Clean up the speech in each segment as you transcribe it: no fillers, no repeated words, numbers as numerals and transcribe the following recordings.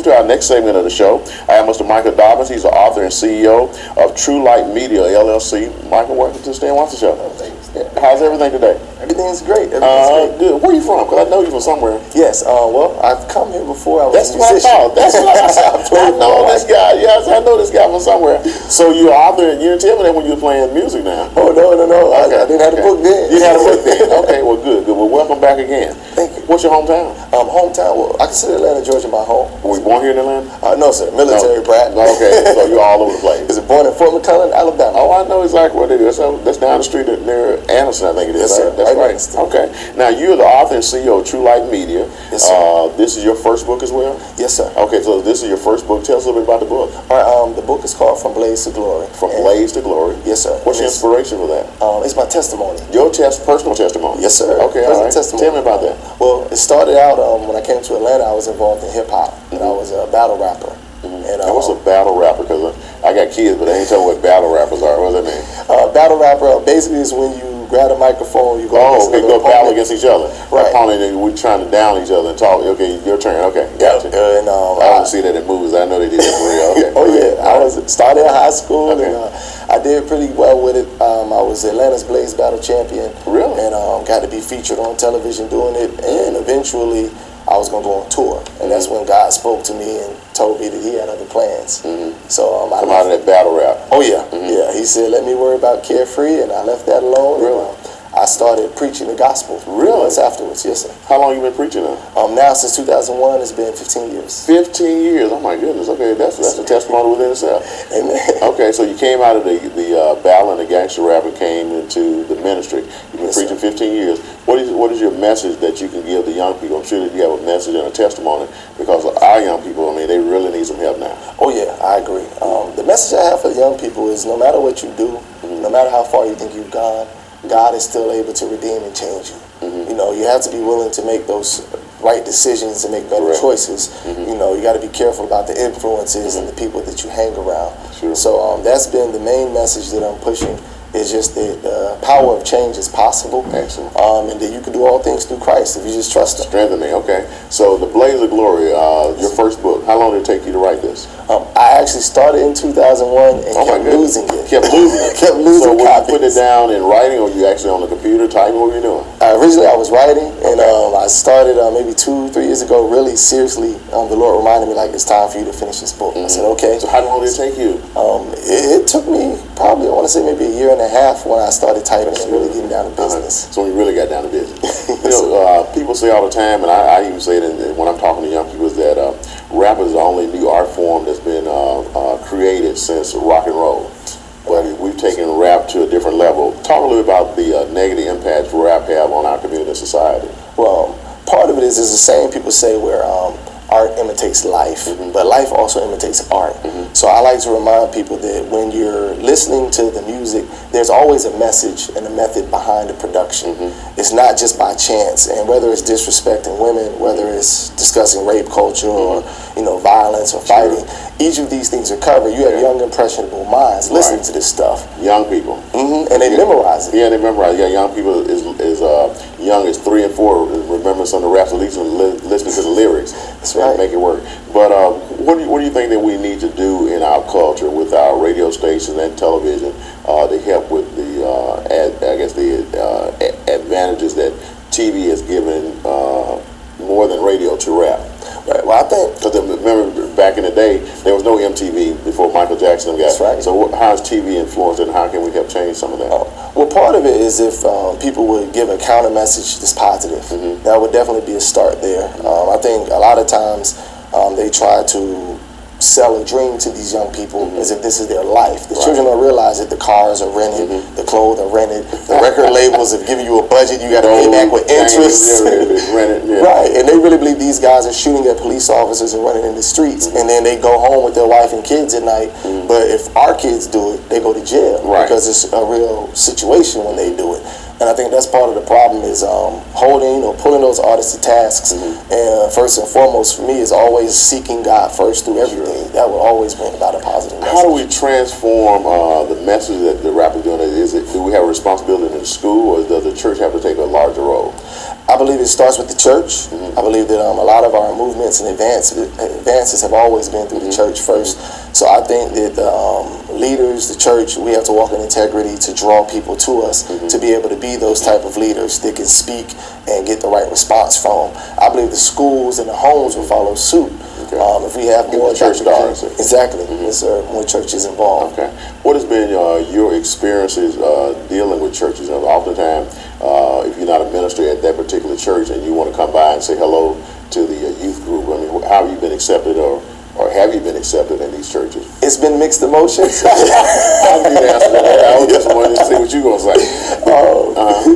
move to our next segment of the show. I have Mr. Micah Dobbins. He's the author and CEO of True Light Media, LLC. Michael, welcome to the Stan Watson Show. How's everything today? Everything's great. Good. Where are you from? Because I know you're from somewhere. Yes. Well, I've come here before. That's what I thought. That's what I thought. I know this guy. Yes, I know this guy from somewhere. So you're author, and you didn't tell me that when you were playing music now. Oh, no. Okay. I didn't have a book then. You had a book then. Okay, well, good. Well, welcome back again. Thank you. What's your hometown? Hometown, well, I consider Atlanta, Georgia my home. Were you born here in Atlanta? No, sir. Military brat. Okay, so you're all over the place. Was born in Fort McClellan, Alabama. Oh, I know exactly what it is. That's down the street near Anderson, I think it is. Yes, sir. That's right. Okay. Now, you're the author and CEO of True Light Media. Yes, sir. This is your first book as well? Yes, sir. Okay, so this is your first book. Tell us a little bit about the book. All right, the book is called From Blaze to Glory. From Blaze to Glory? Yes, sir. What's your inspiration for that? It's my testimony. Your personal testimony? Yes, sir. Okay, all right. Testimony. Tell me about that. Well, it started out when I came to Atlanta, I was involved in hip-hop, and I was a battle rapper. And what's a battle rapper? Because I got kids, but they ain't tell me what battle rappers are. What does that mean? Battle rapper basically is when you grab a microphone, you go go battle against each other. Right. Opponent, we're trying to down each other and talk. Okay, your turn. Okay, gotcha. And I don't see that in movies. I know they did that for real. Okay. Oh yeah, I started in high school, okay. And I did pretty well with it. I was Atlanta's Blaze Battle Champion. Really? And got to be featured on television doing it. And eventually, I was going to go on tour. And that's when God spoke to me and told me that He had other plans. So I come out of that battle rap. Oh yeah, yeah. He said, "Let me worry about Carefree," and I left that alone. Really? I started preaching the gospel. Really? Months afterwards, yes, sir. How long you been preaching now? Now since 2001, it's been 15 years. 15 years. Oh my goodness. Okay, that's a testimony within itself. Amen. Okay, so you came out of the battle and the gangster rap and came into the ministry. You've been preaching 15 years. What is your message that you can give the young people? I'm sure that you have a message and a testimony because our young people, I mean, they really need some help now. Oh yeah, I agree. The message I have for the young people is no matter what you do, no matter how far you think you've gone, God is still able to redeem and change you. You know, you have to be willing to make those right decisions and make better choices. You know, you got to be careful about the influences and the people that you hang around. Sure. So that's been the main message that I'm pushing. Is just that the power of change is possible. Excellent. And that you can do all things through Christ if you just trust Him. Strengthening, okay. So The Blaze of Glory, your first book, how long did it take you to write this? I actually started in 2001 and kept losing it. Kept losing it? Kept losing copies. So were you put it down in writing or you actually on the computer typing? What were you doing? Originally I was writing and I started maybe 2-3 years ago really seriously. The Lord reminded me like it's time for you to finish this book. I said okay. So how long did it take you? It took me probably, I want to say maybe a year and a half when I started typing and really getting down to business. So we really got down to business. You know, people say all the time, and I even say it when I'm talking to young people, is that rap is the only new art form that's been created since rock and roll. But we've taken rap to a different level. Talk a little about the negative impacts rap have on our community and society. Well, part of it is the same people say where art imitates life, but life also imitates art. So I like to remind people that when you're listening to the music, there's always a message and a method behind the production. It's not just by chance, and whether it's disrespecting women, whether it's discussing rape culture or violence or fighting, each of these things are covered. You have young impressionable minds listening to this stuff. Young people. And they memorize it. Yeah, they memorize it. Yeah, young people is young as 3 and 4 remember some of the raps, at least listening to the lyrics. That's right. Make it work. But what do you think that we need to do in our culture with our radio stations and television to help with the advantages that TV has given more than radio to rap? Right. Well, I think because remember back in the day there was no MTV before Michael Jackson got. That's right. So how has TV influenced and how can we help change some of that? Well, part of it is if people would give a counter message that's positive. That would definitely be a start there. I think a lot of times they try to sell a dream to these young people as if this is their life. The children don't realize that the cars are rented, the clothes are rented, the record labels have given you a budget, you got to pay back with interest. Right, and they really believe these guys are shooting at police officers and running in the streets, and then they go home with their wife and kids at night. But if our kids do it, they go to jail because it's a real situation when they do it. And I think that's part of the problem is holding or pulling those artists to tasks. And first and foremost for me is always seeking God first through everything. That will always bring about a positive message. How do we transform the message that the rap is doing? Do we have a responsibility in the school or does the church have to take a larger role? I believe it starts with the church. I believe that a lot of our movements and advances have always been through the church first. So I think that leaders, the church, we have to walk in integrity to draw people to us to be able to be those type of leaders that can speak and get the right response from them. I believe the schools and the homes will follow suit. If we have more church stars. Exactly. Yes, sir. More churches involved. Okay. What has been your experiences dealing with churches? Oftentimes, if you're not a minister at that particular church and you want to come by and say hello to the youth group, I mean, how have you been accepted, or have you been accepted in these churches? It's been mixed emotions. I didn't answer that. I was just wanting to see what you were going to say.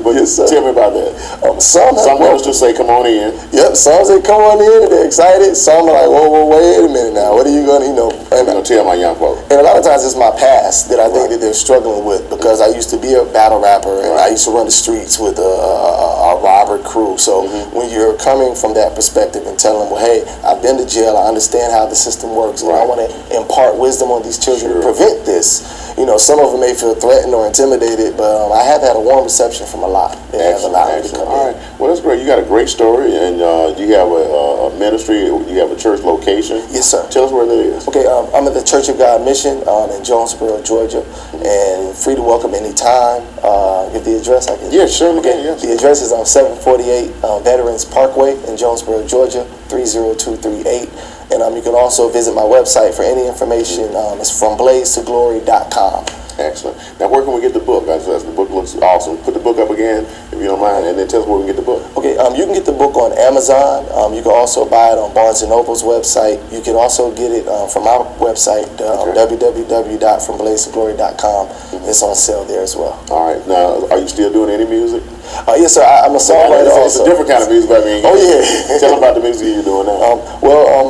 But yes, sir. Tell me about that. Some ministers say, come on in. Yep, some say, come on in, and they're excited. Some are like, whoa, wait a minute now. What are you going to, I'm going to tell my young folks. And a lot of times it's my past that I think that they're struggling with, because I used to be a battle rapper, and I used to run the streets with a robber crew. So when you're coming from that perspective and telling them, well, hey, I've been to jail, I understand how the system works, and I want to impart wisdom on these children to prevent this. Some of them may feel threatened or intimidated, but I have had a warm reception from a lot. They have allowed me to come in. All right. Well, that's great. You got a great story, and you have a ministry, you have a church location. Yes, sir. Tell us where that is. Okay, I'm at the Church of God Mission in Jonesboro, Georgia, and free to welcome anytime. Give the address. Yes, certainly can. Yes. The address is on 748 Veterans Parkway in Jonesboro, Georgia, 30238. And you can also visit my website for any information. It's fromblazetoglory.com. Excellent. Now, where can we get the book? The book looks awesome. Put the book up again, if you don't mind, and then tell us where we can get the book. Okay, you can get the book on Amazon. You can also buy it on Barnes & Noble's website. You can also get it from our website, www.fromblazetoglory.com. It's on sale there as well. All right. Now, are you still doing any music? Yes, sir. I'm a songwriter also. It's a different kind of music, but I mean, tell them about the music you're doing now.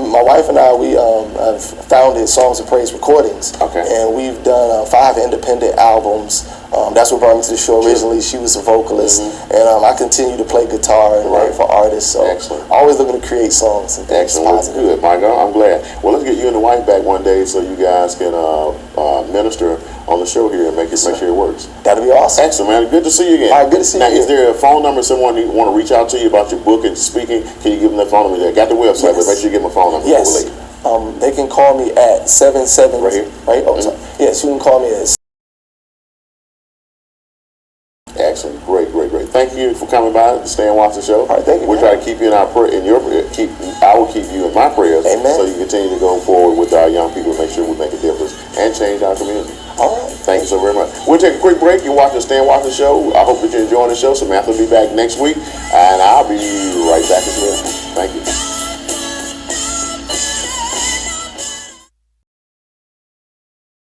My wife and I, we have founded Songs of Praise Recordings. Okay. And we've done 5 independent albums. That's what brought me to the show originally. She was a vocalist. And I continue to play guitar and write for artists. So always looking to create songs and things. Excellent. Well, good, Micah. I'm glad. Well, let's get you and the wife back one day so you guys can minister on the show here and make sure it works. That'll be awesome. Excellent, man. Good to see you again. All right, good to see you. Now, is there a phone number someone want to reach out to you about your book and speaking? Can you give them that phone number there? Got the website, but make sure you give them a phone number. Yes. They can call me at 77. Right here? Right? Oh, sorry. Yes, you can call me at. Excellent. Great. Thank you for coming by the Stan Watson Show. All right, thank you. We'll try to keep you in our prayer, I will keep you in my prayers. Amen. So you continue to go forward with our young people, make sure we make a difference and change our community. All right. Thank you so very much. We'll take a quick break. You're watching the Stan Watson Show. I hope that you're enjoying the show. Samantha will be back next week, and I'll be right back as well. Thank you.